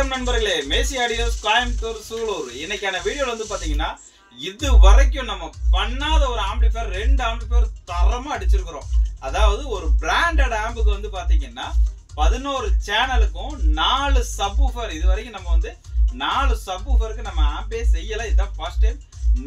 வணக்கம் நண்பர்களே, மேசி ஆடியோஸ் கோயம்புத்தூர் சூலூர். இன்னைக்கான வீடியோல வந்து பாத்தீங்கன்னா இது வரைக்கும் நம்ம பண்ணாத ஒரு ஆம்பிளிஃபையர், 2 ஆம்பிளிஃபையர் தரமா அடிச்சிருக்கிறோம். அதாவது ஒரு பிராண்டட் ஆம்புக்கு வந்து பாத்தீங்கன்னா 11 சேனலுக்கும் 4 சப்வூஃபர். இது வரைக்கும் நம்ம வந்து 4 சப்வூஃபருக்கு நம்ம ஆம்பே செய்யல. இதுதான் ஃபர்ஸ்ட் டைம்.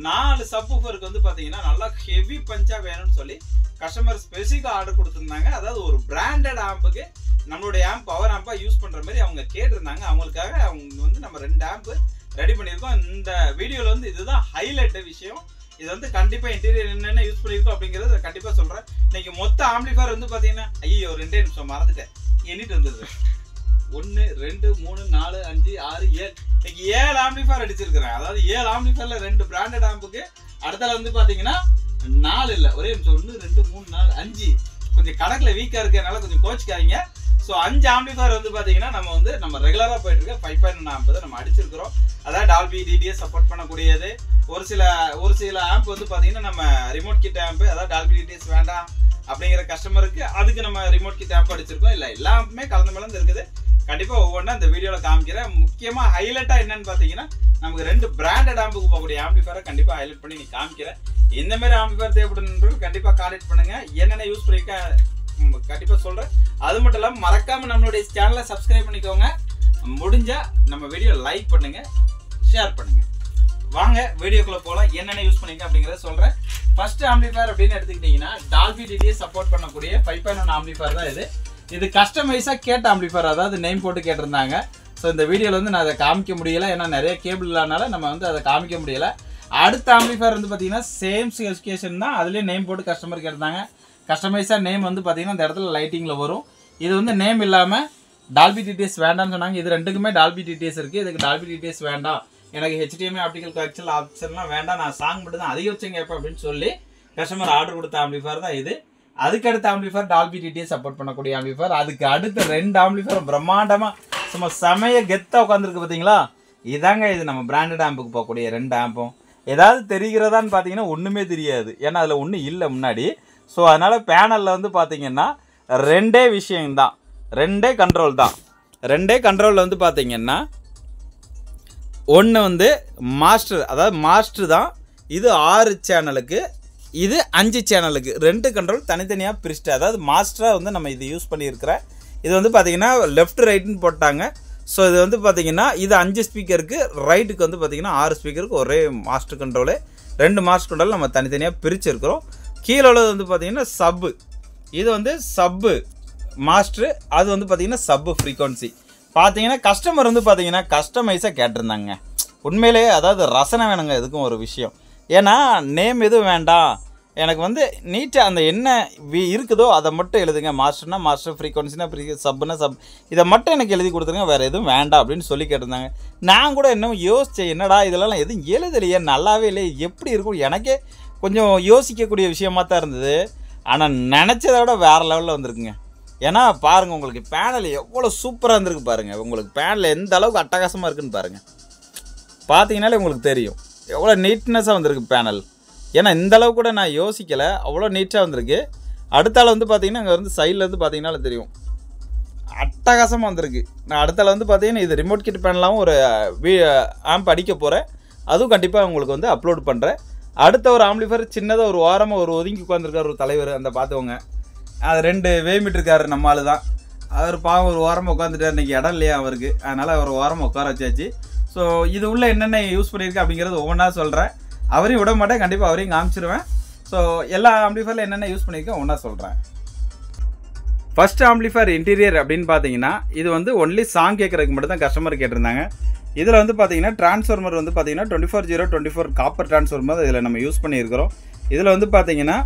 4 சப்வூஃபருக்கு வந்து பாத்தீங்கன்னா நல்லா ஹெவி பஞ்சா வேணும்னு சொல்லி கஸ்டமர் ஸ்பெசிஃபிக்கா ஆர்டர் கொடுத்திருந்தாங்க. அதாவது ஒரு பிராண்டட் ஆம்புக்கு நம்மளுடைய ஆம்ப் பவர் ஆம்பா யூஸ் பண்ற மாதிரி அவங்க கேட்டிருந்தாங்க. அவங்களுக்காக அவங்க வந்து நம்ம 2 ஆம்ப் ரெடி பண்ணியிருக்கோம். இந்த வீடியோல வந்து இதுதான் ஹைலைட் விஷயம். இது வந்து கண்டிப்பா இன்டீரியர் என்னென்ன யூஸ் பண்ணியிருக்கோம் அப்படிங்கறத கண்டிப்பா சொல்றேன். இன்னைக்கு மொத்த ஆம்பிளிஃபையர் வந்து பாத்தீங்கன்னா ஐயோ 2 நிமிஷம் மறந்துட்டேன், எண்ணிட்டு வந்துடுது. 1 2 3 4 5 6 7 இன்னைக்கு 7 ஆம்பிளிஃபையர் அடிச்சிருக்கிறேன். அதாவது 7 ஆம்பிளிஃபையர்ல 2 பிராண்டட் ஆம்புக்கு. அடுத்தால வந்து பாத்தீங்கன்னா 4 இல்ல, ஒரே நிமிஷம் 1 2 3 4 5 கொஞ்சம் கணக்குல வீக்கா இருக்கறனால கொஞ்சம் கோச்சுக்காதீங்க. ஸோ 5 ஆம்பிளிஃபையர் வந்து பார்த்தீங்கன்னா நம்ம ரெகுலராக போயிட்டு இருக்க 5.1 ஆம்ப் தான் நம்ம அடிச்சிருக்கிறோம். அதாவது டால்பி டிடிஎஸ் சப்போர்ட் பண்ணக்கூடியது. ஒரு சில ஆம்ப் வந்து பார்த்தீங்கன்னா நம்ம ரிமோட் கிட் ஆம்ப், அதாவது டால்பி டிடிஎஸ் வேண்டாம் அப்படிங்கிற கஸ்டமருக்கு அதுக்கு நம்ம ரிமோட் கிட் ஆம்ப் அடிச்சிருக்கோம். இல்லை எல்லாமே கலந்து மலர்ந்து இருக்குது. கண்டிப்பாக ஒவ்வொன்றா இந்த வீடியோவில் காமிக்கிறேன். முக்கியமாக ஹைலைட்டாக என்னன்னு பார்த்தீங்கன்னா நமக்கு 2 பிராண்டட் ஆம்புக்கு போகக்கூடிய ஆம்பிளிஃபையரை கண்டிப்பாக ஹைலைட் பண்ணி நீ காமிக்கிறேன். இந்த மாதிரி ஆம்பிளிஃபையர் தேவைப்படுறவங்க கண்டிப்பாக கான்டெக்ட் பண்ணுங்க. என்னென்ன யூஸ் பண்ணிக்க கண்டிப்பா சொல்றேன். அது மட்டும் இல்லாம மறக்காம நம்மளுடைய சேனலை சப்ஸ்கிரைப் பண்ணிக்கோங்க. முடிஞ்சா நம்ம வீடியோ லைக் பண்ணுங்க, ஷேர் பண்ணுங்க. வாங்க வீடியோக்குள்ள போலாம். என்னென்ன யூஸ் பண்ணிக்க அப்படிங்கறத சொல்றேன். ஃபர்ஸ்ட் ஆம்பிளிஃபையர் அப்படின்னு எடுத்துக்கிட்டீங்கன்னா டால்பி டிடிஎஸ் சப்போர்ட் பண்ணக்கூடிய 5.1 ஆம்பிளிஃபையர் தான் இது. இது கஸ்டமைஸா கேட்ட ஆம்பிளிஃபையர், அதாவது நேம் போட்டு கேட்டிருந்தாங்க. ஸோ இந்த வீடியோல வந்து நான் அதை காமிக்க முடியல, ஏன்னா நிறைய கேபிள் இல்லாதனால நம்ம வந்து அதை காமிக்க முடியல. அடுத்த ஆம்பிளிஃபையர் வந்து பாத்தீங்கன்னா சேம் ஸ்பெசிஃபிகேஷன் தான், அதுலயும் நேம் போட்டு கஸ்டமர் கேட்டிருந்தாங்க. கஸ்டமைஸாக நேம் வந்து பார்த்தீங்கன்னா இந்த இடத்துல லைட்டிங்கில் வரும். இது வந்து நேம் இல்லாமல் டால்பி டிடிஎஸ் வேண்டாம்னு சொன்னாங்க. இது ரெண்டுக்குமே டால்பி டிடிஎஸ் இருக்குது. இதுக்கு டால்பி டிடிஎஸ் வேண்டாம், எனக்கு HDMI ஆப்டிக்கல் கோஆக்சியல் ஆப்ஷன்லாம் வேண்டாம், நான் சாங் மட்டும் தான் அதிகபட்சம் கேட்பேன் அப்படின்னு சொல்லி கஸ்டமர் ஆர்டர் கொடுத்த ஆம்பிளிஃபையர் தான் இது. அதுக்கு அடுத்த ஆம்பிளிஃபையர் டால்பி டிடிஎஸ் சப்போர்ட் பண்ணக்கூடிய ஆம்பிளிஃபையர். அதுக்கு அடுத்த 2 ஆம்பிளிஃபையர் பிரம்மாண்டமாக சும்மா செமைய கெத்தாக உட்காந்துருக்கு பார்த்தீங்களா. இதாங்க இது நம்ம பிராண்டட் ஆம்புக்கு போகக்கூடிய 2 ஆம்பும். ஏதாவது தெரிகிறதான்னு பார்த்தீங்கன்னா ஒன்றுமே தெரியாது, ஏன்னா அதில் ஒன்றும் இல்லை முன்னாடி. ஸோ அதனால் பேனலில் வந்து பார்த்தீங்கன்னா 2 விஷயம்தான், 2 கண்ட்ரோல் தான். 2 கண்ட்ரோலில் வந்து பார்த்தீங்கன்னா ஒன்று வந்து மாஸ்டர், அதாவது மாஸ்டர் தான். இது 6 சேனலுக்கு, இது 5 சேனலுக்கு. 2 கண்ட்ரோல் தனித்தனியாக பிரிச்சுட்டு, அதாவது மாஸ்டராக வந்து நம்ம இது யூஸ் பண்ணியிருக்கிற. இது வந்து பார்த்தீங்கன்னா லெஃப்ட் ரைட்டுன்னு போட்டாங்க. ஸோ இது வந்து பார்த்தீங்கன்னா இது 5 ஸ்பீக்கருக்கு, ரைட்டுக்கு வந்து பார்த்தீங்கன்னா 6 ஸ்பீக்கருக்கு ஒரே மாஸ்டர் கண்ட்ரோலு. 2 மாஸ்டர் கண்ட்ரோல் நம்ம தனித்தனியாக பிரிச்சுருக்கிறோம். கீழே உள்ளது வந்து பார்த்தீங்கன்னா சப்பு. இது வந்து சப்பு மாஸ்டர், அது வந்து பார்த்தீங்கன்னா சப்பு ஃப்ரீக்வன்சி. பார்த்தீங்கன்னா கஸ்டமர் வந்து பார்த்தீங்கன்னா கஸ்டமைஸாக கேட்டிருந்தாங்க. உண்மையிலேயே அதாவது ரசனை வேணுங்க இதுக்கும் ஒரு விஷயம். ஏன்னா நேம் எதுவும் வேண்டாம், எனக்கு வந்து நீட்டாக அந்த என்ன இருக்குதோ அதை மட்டும் எழுதுங்க. மாஸ்டர்னா மாஸ்டர், ஃப்ரீக்வன்சினா சப்புனா சப், இதை மட்டும் எனக்கு எழுதி கொடுத்துருங்க, வேறு எதுவும் வேண்டாம் அப்படின்னு சொல்லி கேட்டிருந்தாங்க. நான் கூட இன்னும் யோசித்தேன், என்னடா இதெல்லாம் எதுவும் எழுதலையே, நல்லாவே இல்லையே, எப்படி இருக்கும், எனக்கே கொஞ்சம் யோசிக்கக்கூடிய விஷயமா தான் இருந்தது. ஆனால் நினச்சதை விட வேறு லெவலில் வந்திருக்குங்க. ஏன்னா பாருங்கள், உங்களுக்கு பேனல் எவ்வளோ சூப்பராக இருந்திருக்கு பாருங்கள். உங்களுக்கு பேனல் எந்த அளவுக்கு அட்டகாசமாக இருக்குன்னு பாருங்கள். பார்த்தீங்கன்னாலே உங்களுக்கு தெரியும் எவ்வளோ நீட்னஸாக வந்திருக்கு பேனல். ஏன்னா இந்த அளவு கூட நான் யோசிக்கலை, அவ்வளோ நீட்டாக வந்திருக்கு. அடுத்தால வந்து பார்த்தீங்கன்னா இங்கே வந்து சைடில் வந்து பார்த்தீங்கன்னாலே தெரியும் அட்டகாசமாக வந்திருக்கு. நான் அடுத்தால வந்து பார்த்தீங்கன்னா இது ரிமோட் கிட் பேனலாகவும் ஒரு ஆம்ப் அடிக்க போகிறேன். அதுவும் கண்டிப்பாக உங்களுக்கு வந்து அப்லோட் பண்ணுறேன். அடுத்த ஒரு ஆம்பிளிஃபையர் சின்னதாக ஒரு ஓரமாக ஒரு ஒதுங்கி உட்காந்துருக்கார் ஒரு தலைவர், அந்த பார்த்துவங்க. அது 2 வேமிட்டு இருக்காரு, நம்ம ஆளு தான். அவர் பாவம் ஒரு ஓரமாக உட்காந்துட்டார், இன்றைக்கி இடம் இல்லையா அவருக்கு, அதனால் அவர் ஓரமாக உட்கார வச்சாச்சு. ஸோ இது உள்ள என்னென்ன யூஸ் பண்ணியிருக்கு அப்படிங்கிறது ஒவ்வொன்றா சொல்கிறேன். அவரையும் விட மாட்டேன், கண்டிப்பாக அவரையும் காமிச்சிருவேன். ஸோ எல்லா ஆம்பிளிஃபையரில் என்னென்ன யூஸ் பண்ணியிருக்கேன் ஒன்றா சொல்கிறேன். ஃபர்ஸ்ட் ஆம்பிளிஃபையர் இன்டீரியர் அப்படின்னு பார்த்தீங்கன்னா இது வந்து ஒன்லி சாங் கேட்குறதுக்கு மட்டும் தான் கஸ்டமர் கேட்டிருந்தாங்க. இதில் வந்து பார்த்தீங்கன்னா டிரான்ஸ்ஃபார்மர் வந்து பார்த்தீங்கன்னா 24/0/24 காப்பர் டிரான்ஸ்ஃபார்மர் இதில் நம்ம யூஸ் பண்ணியிருக்கிறோம். இதில் வந்து பார்த்தீங்கன்னா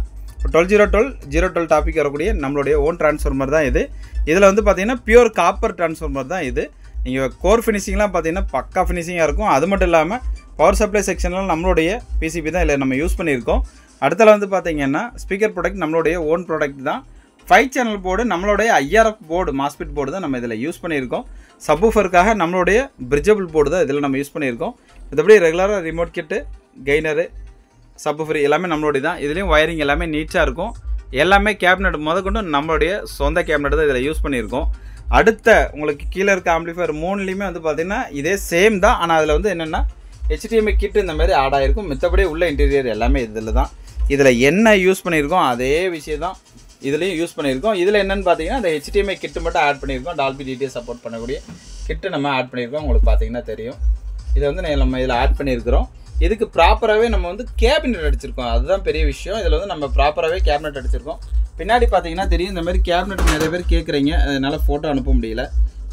12/0/12 டாபிக் வரக்கூடிய நம்மளுடைய ஓன் டிரான்ஸ்ஃபார்மர் தான் இது. இதில் வந்து பார்த்தீங்கன்னா பியூர் காப்பர் டிரான்ஸ்ஃபார்மர் தான் இது. நீங்கள் கோர் ஃபினிஷிங்லாம் பார்த்தீங்கன்னா பக்கா ஃபினிஷிங்காக இருக்கும். அது மட்டும் இல்லாமல் பவர் சப்ளை செக்ஷனில் நம்மளுடைய PCB தான் இதில் நம்ம யூஸ் பண்ணியிருக்கோம். அடுத்தல வந்து பார்த்தீங்கன்னா ஸ்பீக்கர் ப்ராடக்ட் நம்மளுடைய ஓன் ப்ராடக்ட் தான். 5 சேனல் போர்டு நம்மளுடைய IRF போர்டு, மாஸ்பெட் போர்டு தான் நம்ம இதில் யூஸ் பண்ணியிருக்கோம். சப்வூஃபருக்காக நம்மளுடைய பிரிட்ஜபிள் போர்டு தான் இதில் நம்ம யூஸ் பண்ணியிருக்கோம். மற்றபடி ரெகுலராக ரிமோட் கிட்டு, கெய்னரு, சப்வூஃபர் எல்லாமே நம்மளுடைய தான். இதுலேயும் வயரிங் எல்லாமே நீட்டாக இருக்கும். எல்லாமே கேபினட் முதற்கொண்டு நம்மளுடைய சொந்த கேபினட் தான் இதில் யூஸ் பண்ணியிருக்கோம். அடுத்த உங்களுக்கு கீழே இருக்க ஆம்பிளிஃபையர் 3லையுமே வந்து பார்த்தீங்கன்னா இதே சேம் தான். ஆனால் அதில் வந்து என்னென்னா HDMI கிட்டு இந்த மாதிரி ஆட் ஆகிருக்கும். மித்தபடி உள்ள இன்டீரியர் எல்லாமே இதில் தான். இதில் என்ன யூஸ் பண்ணியிருக்கோம் அதே விஷயம் தான் இதுலேயும் யூஸ் பண்ணியிருக்கோம். இதில் என்னென்னு பார்த்தீங்கன்னா அந்த HDMI கிட்டு மட்டும் ஆட் பண்ணியிருக்கோம். டால்பி டிடிஎஸ் சப்போர்ட் பண்ணக்கூடிய கிட்டு நம்ம ஆட் பண்ணியிருக்கோம். உங்களுக்கு பார்த்தீங்கன்னா தெரியும். இதை வந்து நம்ம இதில் ஆட் பண்ணியிருக்கிறோம். இதுக்கு ப்ராப்பராகவே நம்ம வந்து கேபினெட் அடிச்சிருக்கோம். அதுதான் பெரிய விஷயம். இதில் வந்து நம்ம ப்ராப்பராகவே கேபினெட் அடிச்சிருக்கோம். பின்னாடி பார்த்தீங்கன்னா தெரியும். இந்த மாதிரி கேபினெட் நிறைய பேர் கேட்குறீங்க, அதனால் ஃபோட்டோ அனுப்ப முடியல.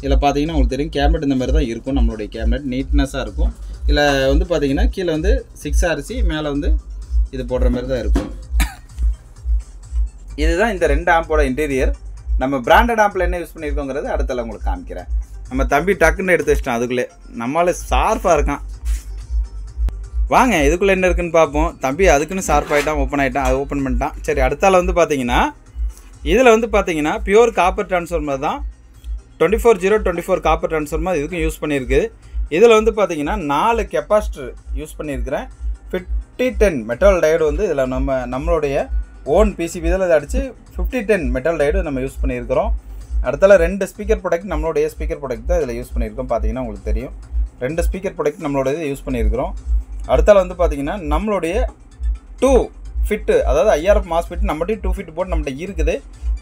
இதில் பார்த்தீங்கன்னா உங்களுக்கு தெரியும் கேபினெட் இந்த மாதிரி தான் இருக்கும். நம்மளுடைய கேபினெட் நீட்னஸாக இருக்கும். இதில் வந்து பார்த்தீங்கன்னா கீழே வந்து 6RC, மேலே வந்து இது போடுற மாதிரி தான் இருக்கும். இதுதான் இந்த 2 ஆம்போட இன்டீரியர். நம்ம பிராண்டட் ஆம்பில் என்ன யூஸ் பண்ணியிருக்கோங்கிறது அடுத்தல உங்களுக்கு காமிக்கிறேன். நம்ம தம்பி டக்குன்னு எடுத்து வச்சிட்டான். அதுக்குள்ளே நம்மளால ஷார்ப்பாக இருக்கான். வாங்க இதுக்குள்ளே என்ன இருக்குன்னு பார்ப்போம். தம்பி அதுக்குன்னு ஷார்ப் ஆகிட்டான், ஓப்பன் ஆகிட்டான். அது ஓப்பன் பண்ணிட்டான். சரி, அடுத்தால வந்து பார்த்தீங்கன்னா இதில் வந்து பார்த்தீங்கன்னா பியூர் காப்பர் ட்ரான்ஸ்ஃபார்மர் தான். 24/0/24 காப்பர் ட்ரான்ஸ்ஃபார்மர் இதுக்கும் யூஸ் பண்ணியிருக்கு. இதில் வந்து பார்த்தீங்கன்னா 4 கெப்பாசிட்டர் யூஸ் பண்ணியிருக்கிறேன். 5010 மெட்டல் டயோடு வந்து இதில் நம்மளுடைய ஓன் PCB இதில் அடித்து 5010 மெட்டல் டயோடு நம்ம யூஸ் பண்ணியிருக்கிறோம். அடுத்தால 2 ஸ்பீக்கர் ப்ராடக்ட், நம்மளுடைய ஸ்பீக்கர் ப்ராடக்ட் தான் இதில் யூஸ் பண்ணியிருக்கோம். பார்த்தீங்கன்னா உங்களுக்கு தெரியும் 2 ஸ்பீக்கர் ப்ராடக்ட் நம்மளோட இது யூஸ் பண்ணியிருக்கிறோம். அடுத்தால வந்து பார்த்தீங்கன்னா நம்மளுடைய 2 ஃபிட்டு, அதாவது IRF மாஸ்ஃபிட் நம்மகிட்ட 2 ஃபிட் போட்டு நம்மகிட்ட இருக்குது.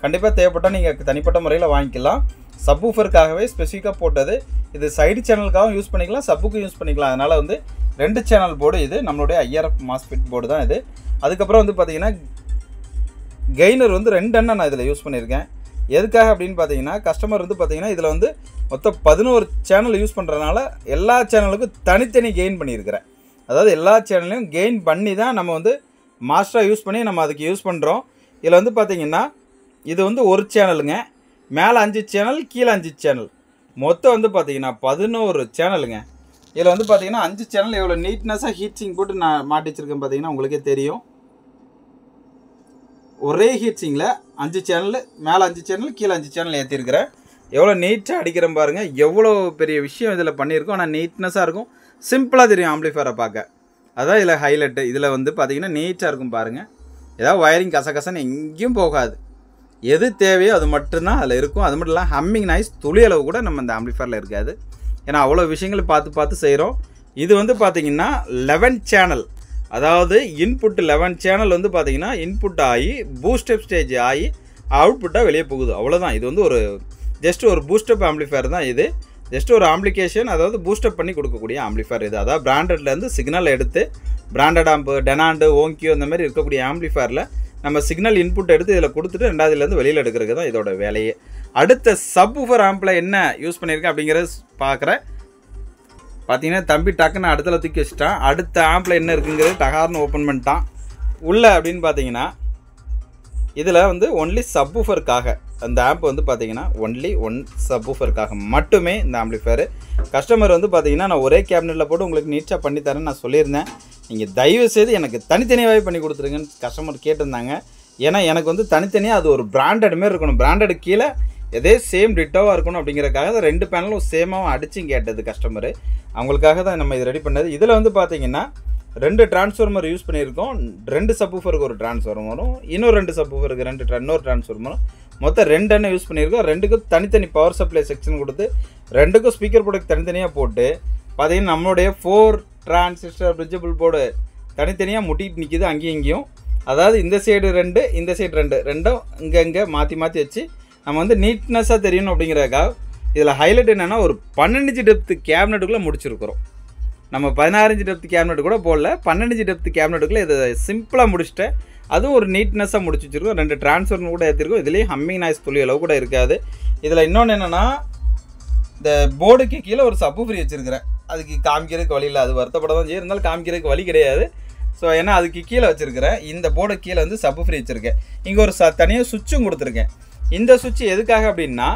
கண்டிப்பாக தேவைப்பட்டால் நீங்கள் தனிப்பட்ட முறையில் வாங்கிக்கலாம். சப்வூஃபருக்காகவே ஸ்பெசிஃபிக்காக போட்டது. இது சைடு சேனலுக்காகவும் யூஸ் பண்ணிக்கலாம், சப்புக்கும் யூஸ் பண்ணிக்கலாம். அதனால் வந்து 2 சேனல் போர்டு இது. நம்மளுடைய IRF மாஸ்ஃபிட் போர்டு தான் இது. அதுக்கப்புறம் வந்து பார்த்தீங்கன்னா கெய்னர் வந்து 2 நான் இதில் யூஸ் பண்ணியிருக்கேன். எதுக்காக அப்படின்னு பார்த்தீங்கன்னா கஸ்டமர் வந்து பார்த்தீங்கன்னா இதில் வந்து மொத்தம் 11 சேனல் யூஸ் பண்ணுறதுனால எல்லா சேனலுக்கும் தனித்தனி கெயின் பண்ணியிருக்கிறேன். அதாவது எல்லா சேனல்லையும் கெயின் பண்ணி தான் நம்ம வந்து மாஸ்டராக யூஸ் பண்ணி நம்ம அதுக்கு யூஸ் பண்ணுறோம். இதில் வந்து பார்த்தீங்கன்னா இது வந்து ஒரு சேனலுங்க, மேலே 5 சேனல், கீழே 5 சேனல், மொத்தம் வந்து பார்த்தீங்கன்னா 11 சேனலுங்க. இதில் வந்து பார்த்தீங்கன்னா 5 சேனல் எவ்வளோ நீட்னஸாக ஹீட் சிங் போட்டு நான் மாட்டி வச்சுருக்கேன். பார்த்தீங்கன்னா உங்களுக்கே தெரியும். ஒரே ஹீட் சிங்கில் 5 சேனல், மேலே 5 சேனல், கீழே 5 சேனல் ஏற்றிருக்கிறேன். எவ்வளோ நீட்டாக அடிக்கிறேன் பாருங்கள். எவ்வளோ பெரிய விஷயம் இதில் பண்ணியிருக்கோம். ஆனால் நீட்னஸாக இருக்கும், சிம்பிளாக தெரியும் ஆம்பிளிஃபயரை பார்க்க. அதான் இதில் ஹைலைட்டு. இதில் வந்து பார்த்தீங்கன்னா நீட்டாக இருக்கும் பாருங்கள். ஏதாவது வயரிங் கசகசன்னு எங்கேயும் போகாது. எது தேவையோ அது மட்டும்தான் அதில் இருக்கும். அது மட்டும் இல்லாமல் ஹம்மிங் நாய்ஸ் துளி அளவு கூட நம்ம இந்த ஆம்பிளிஃபயரில் இருக்காது. ஏன்னா அவ்வளோ விஷயங்கள் பார்த்து செய்கிறோம். இது வந்து பார்த்தீங்கன்னா 11 சேனல், அதாவது இன்புட் 11 சேனல் வந்து பார்த்தீங்கன்னா இன்புட் ஆகி பூஸ்டப் ஸ்டேஜ் ஆகி அவுட்புட்டாக வெளியே போகுது. அவ்வளோதான். இது வந்து ஒரு ஜஸ்ட் ஒரு பூஸ்டப் ஆம்பிளிஃபயர் தான் இது. ஜஸ்ட் ஒரு ஆம்பிளிகேஷன், அதாவது பூஸ்டப் பண்ணி கொடுக்கக்கூடிய ஆம்பிளிஃபயர் இது. அதாவது பிராண்டட்லேருந்து சிக்னல் எடுத்து பிராண்டட் ஆம்பு, டெனாண்டு, ஓங்கியோ இந்த மாதிரி இருக்கக்கூடிய ஆம்பிளிஃபயரில் நம்ம சிக்னல் இன்புட் எடுத்து இதில் கொடுத்துட்டு ரெண்டாவதுலேருந்து வெளியில் எடுக்கிறது தான் இதோட வேலையே. அடுத்த சப்வூஃபர் ஆம்பில் என்ன யூஸ் பண்ணியிருக்கேன் அப்படிங்கிறத பார்க்குறேன். பார்த்தீங்கன்னா தம்பி டக்குன்னு அடுத்தல தூக்கி வச்சுட்டான். அடுத்த ஆம்பில் என்ன இருக்குங்கிறது டகார்னு ஓப்பன் பண்ணிட்டான். உள்ளே அப்படின்னு பார்த்தீங்கன்னா இதில் வந்து ஒன்லி சப்வூஃபருக்காக அந்த ஆம்ப் வந்து பார்த்தீங்கன்னா ஒன்லி சப்வூஃபருக்காக மட்டுமே இந்த ஆம்பிளிஃபயர். கஸ்டமர் வந்து பார்த்தீங்கன்னா நான் ஒரே கேபினெட்டில் போட்டு உங்களுக்கு நீட்டாக பண்ணித்தரேன்னு நான் சொல்லியிருந்தேன். நீங்கள் தயவுசெய்து எனக்கு தனித்தனியாகவே பண்ணி கொடுத்துருங்கன்னு கஸ்டமர் கேட்டிருந்தாங்க. ஏன்னா எனக்கு வந்து தனித்தனியாக அது ஒரு பிராண்டட் மாரி இருக்கணும். பிராண்டடு கீழே எதே சேம் டிட்டோவாக இருக்கணும் அப்படிங்கிறக்காக தான் 2 பேனலும் சேமாக அடிச்சும் கேட்டது கஸ்டமரு. அவங்களுக்காக தான் நம்ம இது ரெடி பண்ணது. இதில் வந்து பார்த்தீங்கன்னா 2 டிரான்ஸ்ஃபார்மர் யூஸ் பண்ணியிருக்கோம். 2 சப்வூஃபருக்கு ஒரு டிரான்ஸ்ஃபார்மரும், இன்னொரு 2 சப்வூஃபருக்கு இன்னொரு டிரான்ஸ்ஃபார்மரும், மொத்தம் 2 எண்ணெய் யூஸ் பண்ணியிருக்கோம். 2க்கும் தனித்தனி பவர் சப்ளை செக்ஷன் கொடுத்து 2க்கும் ஸ்பீக்கர் ப்ராடக்ட் தனித்தனியாக போட்டு பார்த்தீங்கன்னா நம்மளுடைய 4 டிரான்சிஸ்டர் பிரிட்ஜபிள் போர்டு தனித்தனியாக முட்டிட்டு நிற்கிது அங்கேயும் இங்கேயும். அதாவது இந்த சைடு 2, இந்த சைடு 2, ரெண்டும் இங்கே மாற்றி வச்சு நம்ம வந்து நீட்னஸாக தெரியணும் அப்படிங்கிறதுக்காக. இதில் ஹைலைட் என்னென்னா ஒரு 12 இன்ச் டெப்த்து கேபினெட்டுக்குள்ளே முடிச்சிருக்கிறோம். நம்ம 16 இன்ச் டெப்த் கேபினெட் கூட போடல, 12 இன்ச் டெப்த் கேபினெட்டுக்குள்ளே இதை சிம்பிளாக முடிச்சுட்டேன். அதுவும் ஒரு நீட்னஸாக முடிச்சு வச்சுருக்கோம். 2 டிரான்ஸ்ஃபார்மர் கூட ஏற்றிருக்கோம். இதுலேயும் ஹம்மிங் நாய்ஸ் துளி அளவு கூட இருக்காது. இதில் இன்னொன்று என்னென்னா இந்த போர்டுக்கு கீழே ஒரு சப்வூஃபர் வச்சுருக்கிறேன். அதுக்கு காமிக்கிறதுக்கு வழி இல்லை, அது வருத்தப்பட தான் செய்யும், இருந்தாலும் காமிக்கிறதுக்கு வழி கிடையாது. ஸோ ஏன்னா அதுக்கு கீழே வச்சுருக்கிறேன். இந்த போர்டு கீழே வந்து சப்வூஃபர் வச்சுருக்கேன். இங்கே ஒரு தனியாக சுவிட்சும் கொடுத்துருக்கேன். இந்த சுவிட்ச் எதுக்காக அப்படின்னா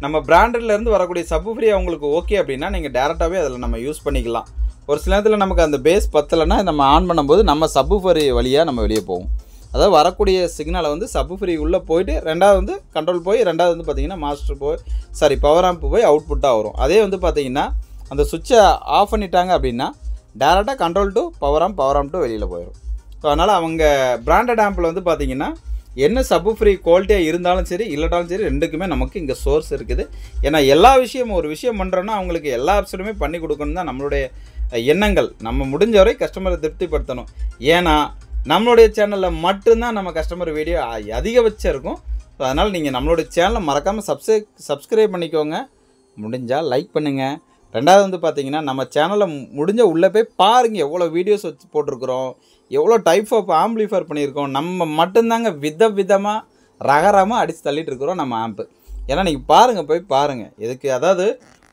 நம்ம பிராண்டட்லேருந்து வரக்கூடிய சப்வூஃபர் அவங்களுக்கு ஓகே அப்படின்னா நீங்கள் டேரெக்டாகவே அதில் நம்ம யூஸ் பண்ணிக்கலாம். ஒரு சில நேரத்தில் நமக்கு அந்த பேஸ் பத்தலைன்னா நம்ம ஆன் பண்ணும்போது நம்ம சப்வூஃபர் வழியாக நம்ம வெளியே போவோம். அதாவது வரக்கூடிய சிக்னலை வந்து சப்வூஃபர் உள்ளே போயிட்டு ரெண்டாவது வந்து கண்ட்ரோல் போய் ரெண்டாவது வந்து பார்த்திங்கன்னா மாஸ்டர் போய் பவர் ஆம்ப் போய் அவுட்புட்டாக வரும். அதே வந்து பார்த்திங்கன்னா அந்த சுவிட்சை ஆஃப் பண்ணிட்டாங்க அப்படின்னா டேரெக்டாக control to power amp to வெளியில் போயிடும். ஸோ அதனால் அவங்க பிராண்டட் ஆம்பில் வந்து பார்த்திங்கன்னா என்ன சப்பு ஃப்ரீ குவாலிட்டியாக இருந்தாலும் சரி இல்லாட்டாலும் சரி ரெண்டுக்குமே நமக்கு இங்கே சோர்ஸ் இருக்குது. ஏன்னா எல்லா விஷயமும் ஒரு விஷயம் பண்ணுறோன்னா அவங்களுக்கு எல்லா ஆப்ஷனுமே பண்ணி கொடுக்கணும் தான் நம்மளுடைய எண்ணங்கள். நம்ம முடிஞ்ச வரை கஸ்டமரை திருப்திப்படுத்தணும். ஏன்னா நம்மளுடைய சேனலில் மட்டும்தான் நம்ம கஸ்டமர் வீடியோ அதிகபட்சம் இருக்கும். ஸோ அதனால் நீங்கள் நம்மளுடைய சேனலை மறக்காமல் சப்ஸ்கிரைப் பண்ணிக்கோங்க. முடிஞ்சால் லைக் பண்ணுங்கள். ரெண்டாவது வந்து பார்த்தீங்கன்னா நம்ம சேனலை முடிஞ்ச உள்ளே போய் பாருங்கள், எவ்வளோ வீடியோஸ் வச்சு போட்டிருக்கிறோம், எவ்வளோ டைப் ஆஃப் ஆம்பிளிஃபைர் பண்ணியிருக்கோம். நம்ம மட்டும்தாங்க விதமாக ரகரமாக அடித்து தள்ளிட்டு இருக்கிறோம் நம்ம ஆம்பு. ஏன்னா நீங்கள் பாருங்கள், போய் பாருங்கள். எதுக்கு அதாவது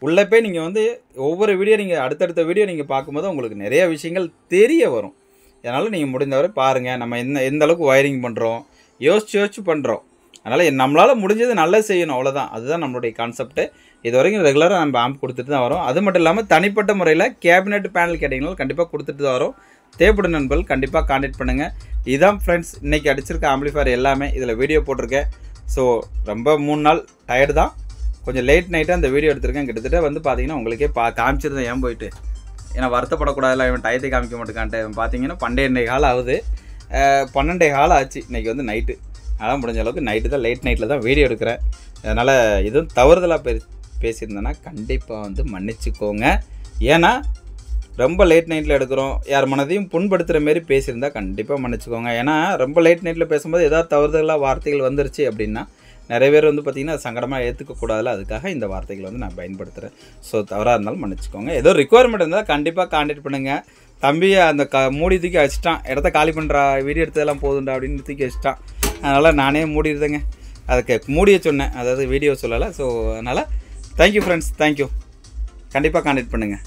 உள்ளே போய் நீங்கள் வந்து ஒவ்வொரு வீடியோ நீங்கள் அடுத்தடுத்த வீடியோ நீங்கள் பார்க்கும்போது உங்களுக்கு நிறைய விஷயங்கள் தெரிய வரும். அதனால் நீங்கள் முடிந்தவரை பாருங்கள். நம்ம எந்த அளவுக்கு ஒயரிங் பண்ணுறோம் யோசிச்சு பண்ணுறோம். அதனால் நம்மளால் முடிஞ்சது நல்லா செய்யணும், அவ்வளோதான். அதுதான் நம்மளுடைய கான்செப்ட்டு. இது வரைக்கும் ரெகுலராக நம்ம ஆம்ப் கொடுத்துட்டு தான் வரோம். அது மட்டும் இல்லாமல் தனிப்பட்ட முறையில் கேபினெட் பேனல் கேட்டிங்கனாலும் கண்டிப்பாக கொடுத்துட்டு தான் வரோம். தேவைப்படும் நண்பர்கள் கண்டிப்பாக கான்டாக்ட் பண்ணுங்கள். இதுதான் ஃப்ரெண்ட்ஸ் இன்றைக்கி அடிச்சிருக்க ஆம்பிளிஃபையர் எல்லாமே. இதில் வீடியோ போட்டிருக்கேன். ஸோ ரொம்ப 3 நாள் டயர்டு தான், கொஞ்சம் லேட் நைட்டாக அந்த வீடியோ எடுத்திருக்கேன். கிட்டத்தட்ட வந்து பார்த்தீங்கன்னா உங்களுக்கே காமிச்சிருந்தேன் ஏன் போயிட்டு. ஏன்னா வருத்தப்படக்கூடாதுல, இவன் டயத்தை காமிக்க மாட்டேக்கான்ட்டு. பார்த்தீங்கன்னா 12 கால் ஆகுது, 12 கால் ஆச்சு இன்றைக்கி வந்து நைட்டு. அதனால் முடிஞ்ச அளவுக்கு நைட்டு தான், லேட் நைட்டில் தான் வீடியோ எடுக்கிறேன். அதனால் எதுவும் தவறுதலாக பேசியிருந்தேன்னா கண்டிப்பாக வந்து மன்னிச்சுக்கோங்க. ஏன்னா ரொம்ப லேட் நைட்டில் எடுக்கிறோம், யார் மனதையும் புண்படுத்துகிற மாரி பேசியிருந்தா கண்டிப்பாக மன்னிச்சுக்கோங்க. ஏன்னா ரொம்ப லேட் நைட்டில் பேசும்போது ஏதாவது தவறுதலாக வார்த்தைகள் வந்துருச்சு அப்படின்னா நிறைய பேர் வந்து பார்த்திங்கன்னா சங்கடமாக ஏற்றுக்கக்கூடாதுல, அதுக்காக இந்த வார்த்தைகளை வந்து நான் பயன்படுத்துகிறேன். ஸோ தவறாக இருந்தாலும் மன்னிச்சுக்கோங்க. ஏதோ ரிக்குவயர்மெண்ட் இருந்தால் கண்டிப்பாக கான்டாக்ட் பண்ணுங்கள். தம்பியை அந்த மூடி தூக்கி வச்சுட்டான், இடத்த காலி பண்ணுறா, வீடியோ எடுத்ததெல்லாம் போதுண்டா அப்படின்னு தூக்கி வச்சுட்டான். அதனால் நானே மூடிடுதேங்க, அதுக்கு மூடிய சொன்னேன், அதாவது வீடியோ சொல்லலை. ஸோ அதனால் தேங்க்யூ ஃப்ரெண்ட்ஸ், தேங்க்யூ. கண்டிப்பாக கான்டாக்ட் பண்ணுங்கள்.